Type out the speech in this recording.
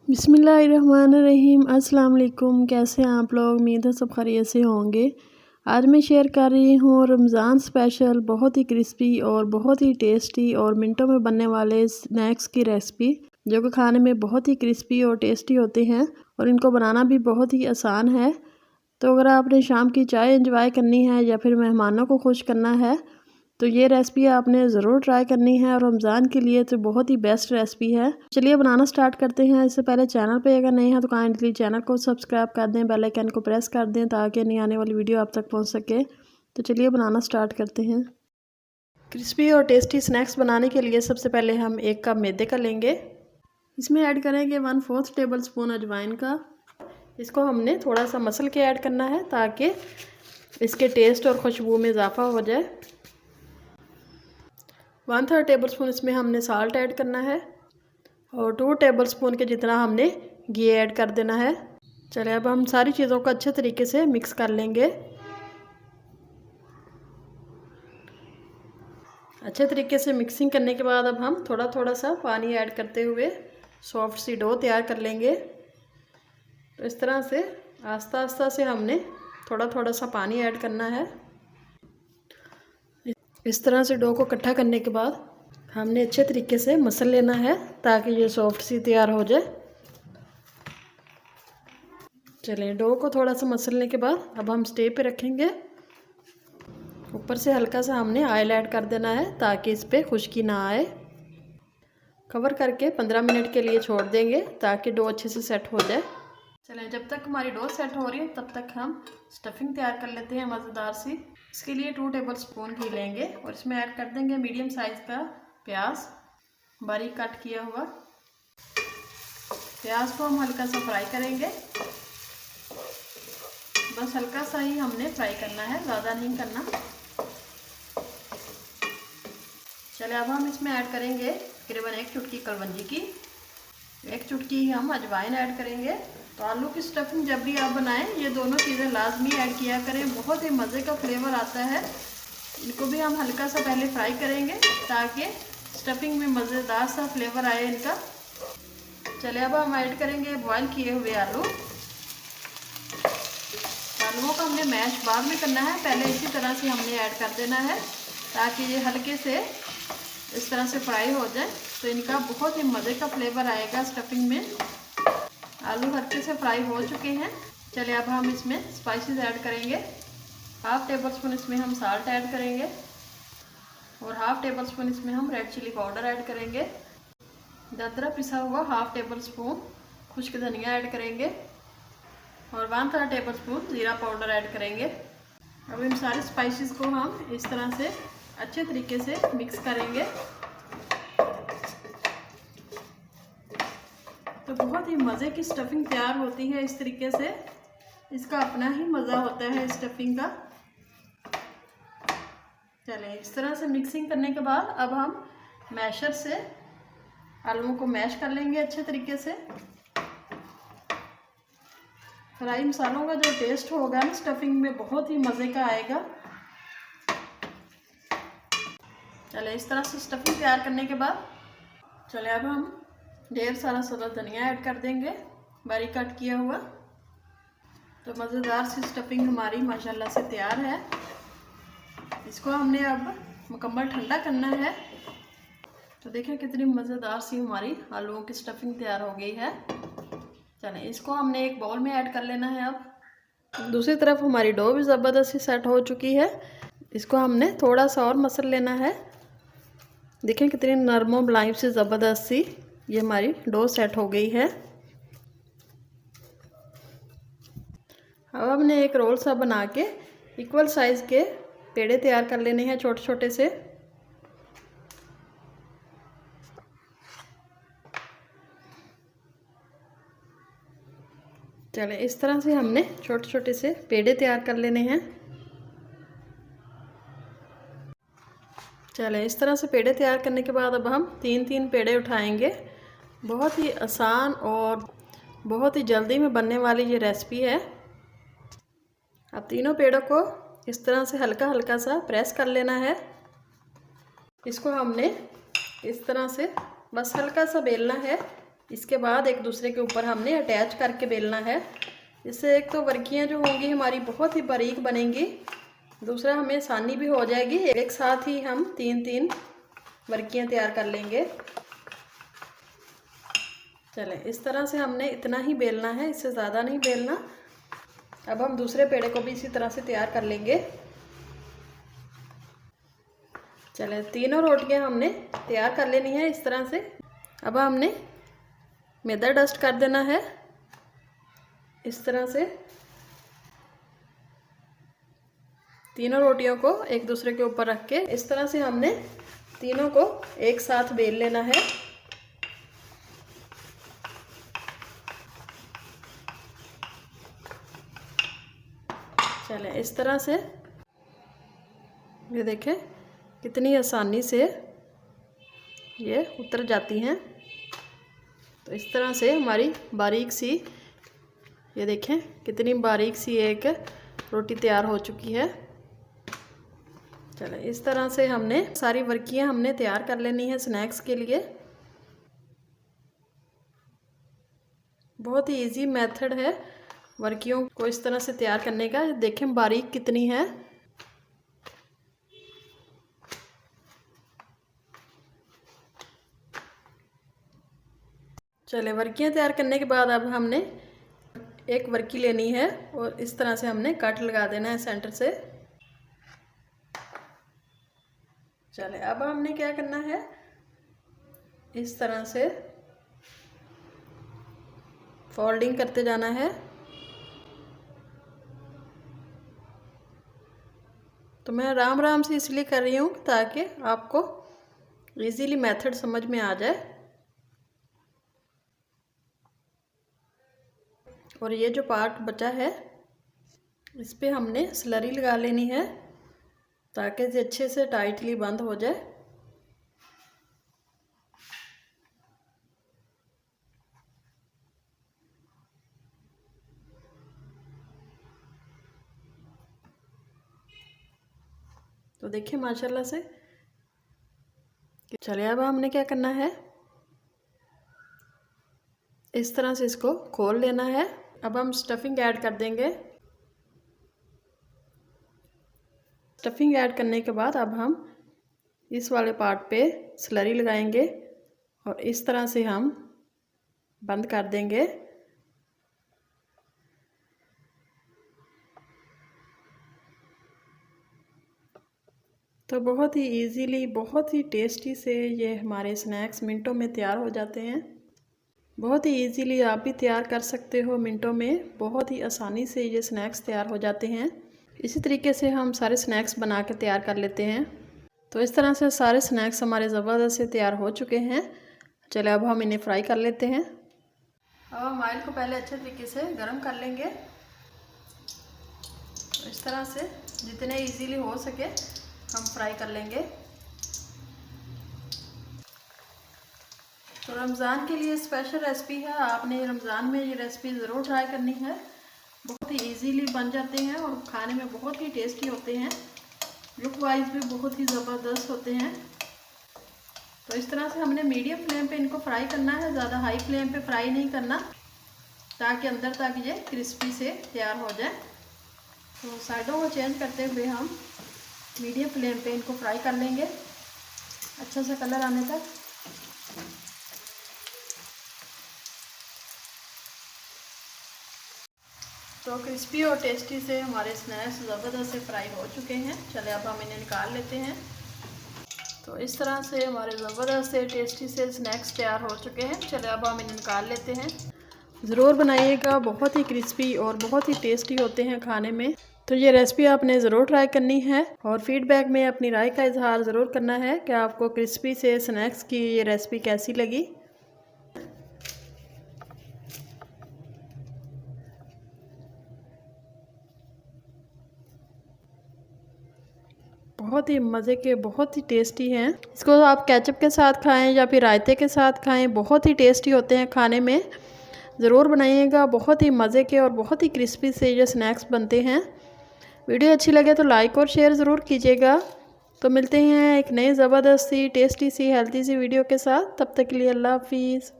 बिस्मिल्लाहिर्रहमानिर्रहीम। अस्सलाम वालेकुम। कैसे हैं आप लोग? उम्मीद है सब खैरियत से होंगे। आज मैं शेयर कर रही हूँ रमज़ान स्पेशल बहुत ही क्रिस्पी और बहुत ही टेस्टी और मिनटों में बनने वाले स्नैक्स की रेसिपी, जो कि खाने में बहुत ही क्रिस्पी और टेस्टी होते हैं और इनको बनाना भी बहुत ही आसान है। तो अगर आपने शाम की चाय एंजॉय करनी है या फिर मेहमानों को खुश करना है तो ये रेसिपी आपने ज़रूर ट्राई करनी है और रमज़ान के लिए तो बहुत ही बेस्ट रेसिपी है। चलिए बनाना स्टार्ट करते हैं। इससे पहले चैनल पे अगर नए हैं तो काइंडली चैनल को सब्सक्राइब कर दें, बेल आइकन को प्रेस कर दें ताकि नई आने वाली वीडियो आप तक पहुंच सके। तो चलिए बनाना स्टार्ट करते हैं। क्रिस्पी और टेस्टी स्नैक्स बनाने के लिए सबसे पहले हम 1 कप मैदे का लेंगे। इसमें ऐड करेंगे 1/4 टेबल स्पून अजवाइन का। इसको हमने थोड़ा सा मसल के ऐड करना है ताकि इसके टेस्ट और खुशबू में इजाफा हो जाए। 1/3 टेबल स्पून इसमें हमने साल्ट ऐड करना है और 2 टेबल स्पून के जितना हमने घी ऐड कर देना है। चलिए अब हम सारी चीज़ों को अच्छे तरीके से मिक्स कर लेंगे। अच्छे तरीके से मिक्सिंग करने के बाद अब हम थोड़ा थोड़ा सा पानी ऐड करते हुए सॉफ्ट सी डो तैयार कर लेंगे। तो इस तरह से आस्ता आस्ता से हमने थोड़ा थोड़ा सा पानी ऐड करना है। इस तरह से डो को इकट्ठा करने के बाद हमने अच्छे तरीके से मसल लेना है ताकि ये सॉफ्ट सी तैयार हो जाए। चलिए डो को थोड़ा सा मसलने के बाद अब हम स्टे पे रखेंगे। ऊपर से हल्का सा हमने ऑयल ऐड कर देना है ताकि इस पर खुश्की ना आए। कवर करके 15 मिनट के लिए छोड़ देंगे ताकि डो अच्छे से सेट हो जाए। चलिए जब तक हमारी डो सेट हो रही है तब तक हम स्टफिंग तैयार कर लेते हैं मज़ेदार सी। इसके लिए 2 टेबल स्पून घी लेंगे और इसमें ऐड कर देंगे मीडियम साइज़ का प्याज, बारीक कट किया हुआ। प्याज को हम हल्का सा फ्राई करेंगे, बस हल्का सा ही हमने फ्राई करना है, ज़्यादा नहीं करना। चलिए अब हम इसमें ऐड करेंगे तकरीबन 1 चुटकी कलवंजी की, 1 चुटकी हम अजवाइन ऐड करेंगे। तो आलू की स्टफिंग जब भी आप बनाएं ये दोनों चीज़ें लाजमी ऐड किया करें, बहुत ही मज़े का फ्लेवर आता है। इनको भी हम हल्का सा पहले फ्राई करेंगे ताकि स्टफिंग में मज़ेदार सा फ्लेवर आए इनका। चलिए अब हम ऐड करेंगे बॉयल किए हुए आलू। आलूओं का हमने मैश बाद में करना है, पहले इसी तरह से हमने ऐड कर देना है ताकि ये हल्के से इस तरह से फ्राई हो जाए तो इनका बहुत ही मज़े का फ्लेवर आएगा स्टफिंग में। आलू हल्के से फ्राई हो चुके हैं। चलिए अब हम इसमें स्पाइसेस ऐड करेंगे। 1/2 टेबल स्पून इसमें हम साल्ट ऐड करेंगे और 1/2 टेबल स्पून इसमें हम रेड चिली पाउडर ऐड करेंगे। दरदरा पिसा हुआ 1/2 टेबल स्पून खुश्क धनिया ऐड करेंगे और 1/3 टेबल स्पून ज़ीरा पाउडर ऐड करेंगे। अब इन सारे स्पाइसेस को हम इस तरह से अच्छे तरीके से मिक्स करेंगे। तो बहुत ही मज़े की स्टफिंग तैयार होती है इस तरीके से, इसका अपना ही मज़ा होता है स्टफिंग का। चलिए इस तरह से मिक्सिंग करने के बाद अब हम मैशर से आलूओं को मैश कर लेंगे अच्छे तरीके से। फ्राई मसालों का जो टेस्ट होगा ना स्टफिंग में बहुत ही मज़े का आएगा। चलिए इस तरह से स्टफिंग तैयार करने के बाद चलिए अब हम ढेर सारा सब्ज़ धनिया ऐड कर देंगे, बारीक कट किया हुआ। तो मज़ेदार सी स्टफिंग हमारी माशाल्लाह से तैयार है। इसको हमने अब मुकम्मल ठंडा करना है। तो देखें कितनी मज़ेदार सी हमारी आलूओं की स्टफिंग तैयार हो गई है। चलें इसको हमने एक बाउल में ऐड कर लेना है। अब दूसरी तरफ हमारी डो भी ज़बरदस्ती सेट हो चुकी है। इसको हमने थोड़ा सा और मसल लेना है। देखें कितनी नरम मुलायम से ज़बरदस्ती ये हमारी डो सेट हो गई है। अब हमने एक रोल सा बना के इक्वल साइज़ के पेड़े तैयार कर लेने हैं छोटे छोटे से। चलें इस तरह से हमने छोटे छोटे से पेड़े तैयार कर लेने हैं। चलें इस तरह से पेड़े तैयार करने के बाद अब हम 3-3 पेड़े उठाएंगे। बहुत ही आसान और बहुत ही जल्दी में बनने वाली ये रेसिपी है। अब तीनों पेड़ों को इस तरह से हल्का हल्का सा प्रेस कर लेना है। इसको हमने इस तरह से बस हल्का सा बेलना है इसके बाद एक दूसरे के ऊपर हमने अटैच करके बेलना है। इससे एक तो वर्कियाँ जो होंगी हमारी बहुत ही बारीक बनेंगी, दूसरा हमें आसानी भी हो जाएगी। एक साथ ही हम 3-3 वर्कियाँ तैयार कर लेंगे। चलें, इस तरह से हमने इतना ही बेलना है, इससे ज़्यादा नहीं बेलना। अब हम दूसरे पेड़े को भी इसी तरह से तैयार कर लेंगे। चलें, तीनों रोटियां हमने तैयार कर लेनी है इस तरह से। अब हमने मैदा डस्ट कर देना है इस तरह से। तीनों रोटियों को एक दूसरे के ऊपर रख के इस तरह से हमने तीनों को एक साथ बेल लेना है। चलें, इस तरह से ये देखें कितनी आसानी से ये उतर जाती हैं। तो इस तरह से हमारी बारीक सी, ये देखें कितनी बारीक सी एक रोटी तैयार हो चुकी है। चलें, इस तरह से हमने सारी वर्कियां हमने तैयार कर लेनी है स्नैक्स के लिए। बहुत ही इजी मेथड है वर्कियों को इस तरह से तैयार करने का। देखें बारीक कितनी है। चले, वर्कियाँ तैयार करने के बाद अब हमने एक वर्की लेनी है और इस तरह से हमने कट लगा देना है सेंटर से। चले, अब हमने क्या करना है, इस तरह से फोल्डिंग करते जाना है। तो मैं आराम आराम से इसलिए कर रही हूँ ताकि आपको इजीली मेथड समझ में आ जाए। और ये जो पार्ट बचा है इस पे हमने स्लरी लगा लेनी है ताकि ये अच्छे से टाइटली बंद हो जाए। तो देखिए माशाल्लाह से। चलिए, अब हमने क्या करना है, इस तरह से इसको खोल लेना है। अब हम स्टफिंग ऐड कर देंगे। स्टफिंग ऐड करने के बाद अब हम इस वाले पार्ट पे स्लरी लगाएंगे और इस तरह से हम बंद कर देंगे। तो बहुत ही इजीली, बहुत ही टेस्टी से ये हमारे स्नैक्स मिनटों में तैयार हो जाते हैं। बहुत ही इजीली आप भी तैयार कर सकते हो मिनटों में। बहुत ही आसानी से ये स्नैक्स तैयार हो जाते हैं। इसी तरीके से हम सारे स्नैक्स बना के तैयार कर लेते हैं। तो इस तरह से सारे स्नैक्स हमारे ज़बरदस्त से तैयार हो चुके हैं। चलिए, अब हम इन्हें फ्राई कर लेते हैं। अब हम ऑयल को पहले अच्छे तरीके से गर्म कर लेंगे। तो इस तरह से जितने इजीली हो सके हम फ्राई कर लेंगे। तो रमज़ान के लिए स्पेशल रेसिपी है, आपने रमज़ान में ये रेसिपी ज़रूर ट्राई करनी है। बहुत ही इजीली बन जाते हैं और खाने में बहुत ही टेस्टी होते हैं। लुक वाइज भी बहुत ही ज़बरदस्त होते हैं। तो इस तरह से हमने मीडियम फ्लेम पे इनको फ्राई करना है, ज़्यादा हाई फ्लेम पे फ्राई नहीं करना, ताकि अंदर तक ये क्रिस्पी से तैयार हो जाए। तो साइडों को चेंज करते हुए हम मीडियम फ्लेम पे इनको फ्राई कर लेंगे अच्छा सा कलर आने तक। तो क्रिस्पी और टेस्टी से हमारे स्नैक्स ज़बरदस्त से फ्राई हो चुके हैं। चलिए, अब हम इन्हें निकाल लेते हैं। तो इस तरह से हमारे ज़बरदस्त से टेस्टी से स्नैक्स तैयार हो चुके हैं। चलिए, अब हम इन्हें निकाल लेते हैं। ज़रूर बनाइएगा, बहुत ही क्रिस्पी और बहुत ही टेस्टी होते हैं खाने में। तो ये रेसिपी आपने ज़रूर ट्राई करनी है और फीडबैक में अपनी राय का इजहार ज़रूर करना है कि आपको क्रिस्पी से स्नैक्स की ये रेसिपी कैसी लगी। बहुत ही मज़े के, बहुत ही टेस्टी हैं। इसको आप केचप के साथ खाएं या फिर रायते के साथ खाएं, बहुत ही टेस्टी होते हैं खाने में। ज़रूर बनाइएगा, बहुत ही मज़े के और बहुत ही क्रिस्पी से ये स्नैक्स बनते हैं। वीडियो अच्छी लगे तो लाइक और शेयर ज़रूर कीजिएगा। तो मिलते हैं एक नई ज़बरदस्त सी, टेस्टी सी, हेल्थी सी वीडियो के साथ। तब तक के लिए अल्लाह हाफिज़।